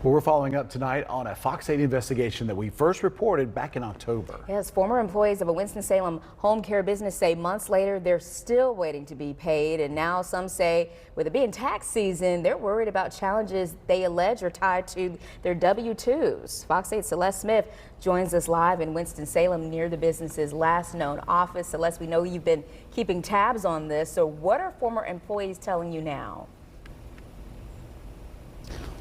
Well, we're following up tonight on a Fox 8 investigation that we first reported back in October. Yes, former employees of a Winston-Salem home care business say months later they're still waiting to be paid. And now some say with it being tax season, they're worried about challenges they allege are tied to their W-2s. Fox 8 Celeste Smith joins us live in Winston-Salem near the business's last known office. Celeste, we know you've been keeping tabs on this. So what are former employees telling you now?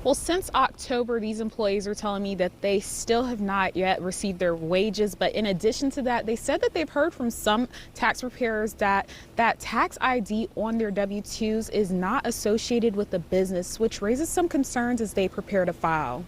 Well, since October, these employees are telling me that they still have not yet received their wages. But in addition to that, they said that they've heard from some tax preparers that tax ID on their W-2s is not associated with the business, which raises some concerns as they prepare to file.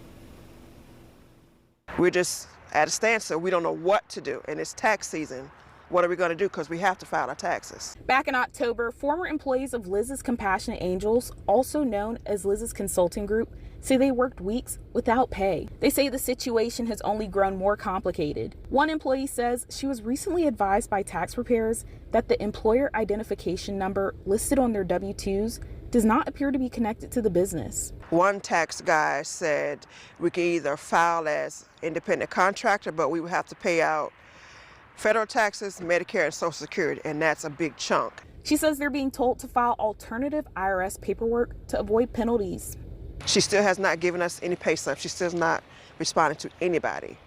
We're just at a standstill. We don't know what to do, and it's tax season. What are we going to do? Because we have to file our taxes. Back in October, former employees of Liz's Compassionate Angels, also known as Liz's Consulting Group, say they worked weeks without pay. They say the situation has only grown more complicated. One employee says she was recently advised by tax preparers that the employer identification number listed on their W-2s does not appear to be connected to the business. One tax guy said we could either file as independent contractor, but we would have to pay out federal taxes, Medicare, and Social Security, and that's a big chunk. She says they're being told to file alternative IRS paperwork to avoid penalties. She still has not given us any pay stubs. She still has not responded to anybody.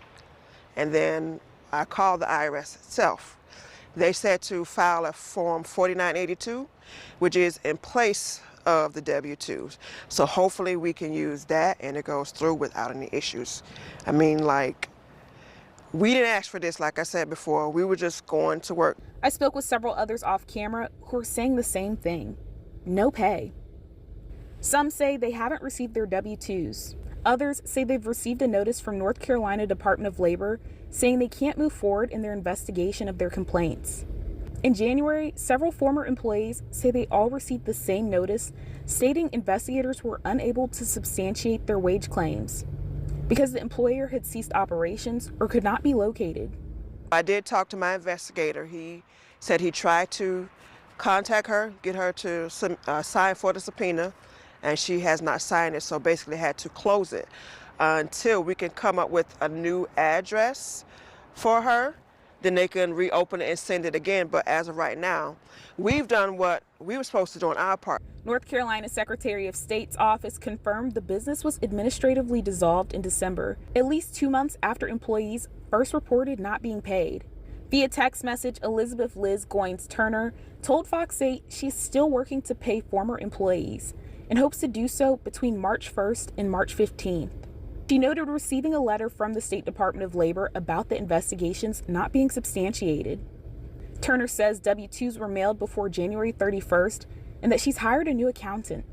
And then I called the IRS itself. They said to file a Form 4982, which is in place of the W-2s. So hopefully we can use that and it goes through without any issues. I mean, like, we didn't ask for this, like I said before. We were just going to work. I spoke with several others off camera who are saying the same thing. No pay. Some say they haven't received their W-2s. Others say they've received a notice from North Carolina Department of Labor saying they can't move forward in their investigation of their complaints. In January, several former employees say they all received the same notice stating investigators were unable to substantiate their wage claims because the employer had ceased operations or could not be located. I did talk to my investigator. He said he tried to contact her, get her to sign for the subpoena, and she has not signed it, so basically had to close it until we can come up with a new address for her. Then they can reopen it and send it again. But as of right now, we've done what we were supposed to do on our part. North Carolina Secretary of State's office confirmed the business was administratively dissolved in December, at least 2 months after employees first reported not being paid. Via text message, Elizabeth Liz Goins Turner told Fox 8 she's still working to pay former employees and hopes to do so between March 1st and March 15th. She noted receiving a letter from the State Department of Labor about the investigations not being substantiated. Turner says W-2s were mailed before January 31st and that she's hired a new accountant.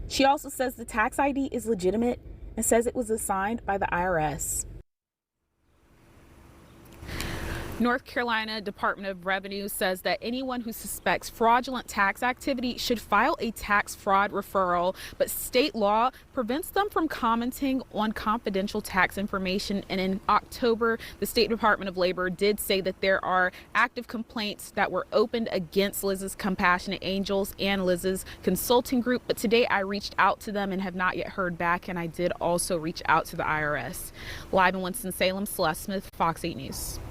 She also says the tax ID is legitimate and says it was assigned by the IRS. North Carolina Department of Revenue says that anyone who suspects fraudulent tax activity should file a tax fraud referral, but state law prevents them from commenting on confidential tax information. And in October, the State Department of Labor did say that there are active complaints that were opened against Liz's Compassionate Angels and Liz's Consulting Group. But today I reached out to them and have not yet heard back, and I did also reach out to the IRS. Live in Winston-Salem, Celeste Smith, Fox 8 News.